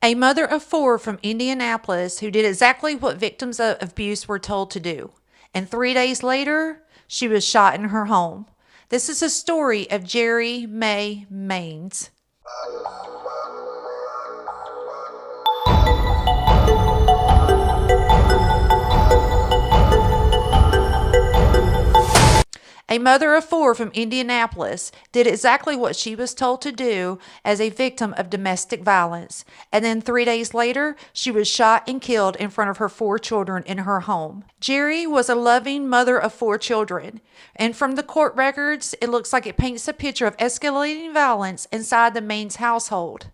A mother of four from Indianapolis who did exactly what victims of abuse were told to do. And 3 days later, she was shot in her home. This is a story of Jeri Mae Mains. A mother of four from Indianapolis did exactly what she was told to do as a victim of domestic violence, and then 3 days later, she was shot and killed in front of her four children in her home. Jeri was a loving mother of four children, and from the court records, it looks like it paints a picture of escalating violence inside the Mains household.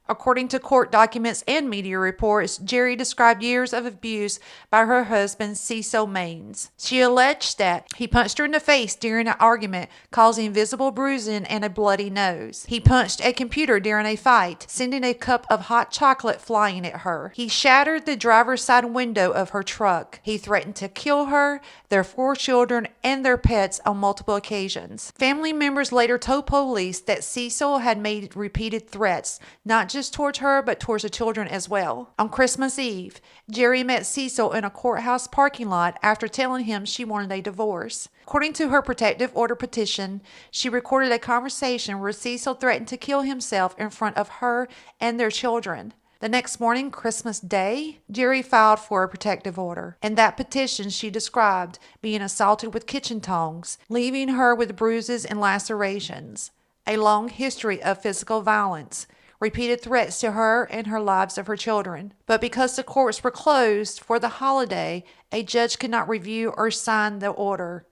According to court documents and media reports, Jeri described years of abuse by her husband, Cecil Mains. She alleged that he punched her in the face during an argument, causing visible bruising and a bloody nose. He punched a computer during a fight, sending a cup of hot chocolate flying at her. He shattered the driver's side window of her truck. He threatened to kill her, their four children, and their pets on multiple occasions. Family members later told police that Cecil had made repeated threats, not just towards her, but towards the children as well. On Christmas Eve, Jeri met Cecil in a courthouse parking lot after telling him she wanted a divorce. According to her protective order petition, she recorded a conversation where Cecil threatened to kill himself in front of her and their children. The next morning, Christmas Day, Jeri filed for a protective order. In that petition, she described being assaulted with kitchen tongs, leaving her with bruises and lacerations, a long history of physical violence, repeated threats to her and her lives of her children. But because the courts were closed for the holiday, a judge could not review or sign the order.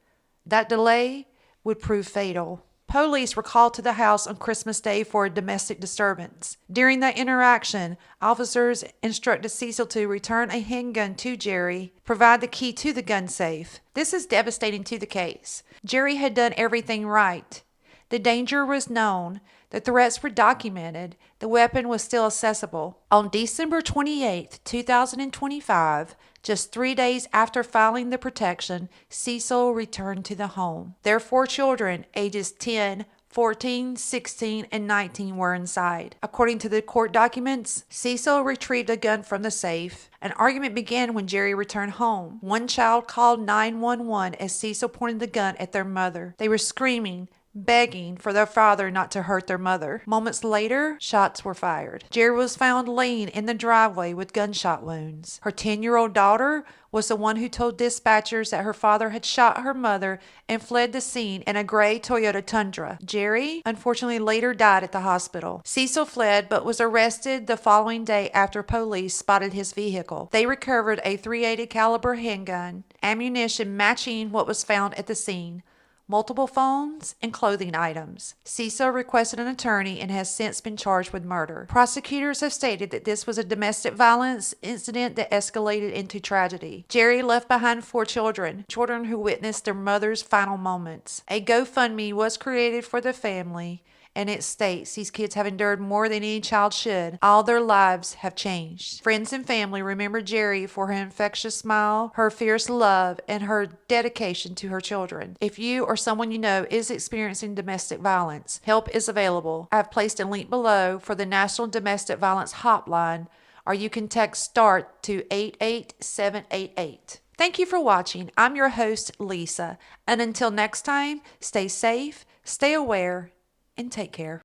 That delay would prove fatal. Police were called to the house on Christmas Day for a domestic disturbance. During that interaction, officers instructed Cecil to return a handgun to Jeri, provide the key to the gun safe. This is devastating to the case. Jeri had done everything right. The danger was known. The threats were documented. The weapon was still accessible. On December 28, 2025, just 3 days after filing the protection, Cecil returned to the home. Their four children, ages 10, 14, 16, and 19 were inside. According to the court documents, Cecil retrieved a gun from the safe. An argument began when Jeri returned home. One child called 911 as Cecil pointed the gun at their mother. They were screaming, begging for their father not to hurt their mother. Moments later, shots were fired. Jeri was found laying in the driveway with gunshot wounds. Her 10-year-old daughter was the one who told dispatchers that her father had shot her mother and fled the scene in a gray Toyota Tundra. Jeri, unfortunately, later died at the hospital. Cecil fled but was arrested the following day after police spotted his vehicle. They recovered a .380 caliber handgun, ammunition matching what was found at the scene, multiple phones, and clothing items. Cecil requested an attorney and has since been charged with murder. Prosecutors have stated that this was a domestic violence incident that escalated into tragedy. Jeri left behind four children who witnessed their mother's final moments. A GoFundMe was created for the family, and it states these kids have endured more than any child should. All their lives have changed. Friends and family remember Jeri for her infectious smile, her fierce love, and her dedication to her children. If you or someone you know is experiencing domestic violence, help is available. I have placed a link below for the National Domestic Violence Hotline, or you can text START to 88788. Thank you for watching. I'm your host, Lisa. And until next time, stay safe, stay aware, and take care.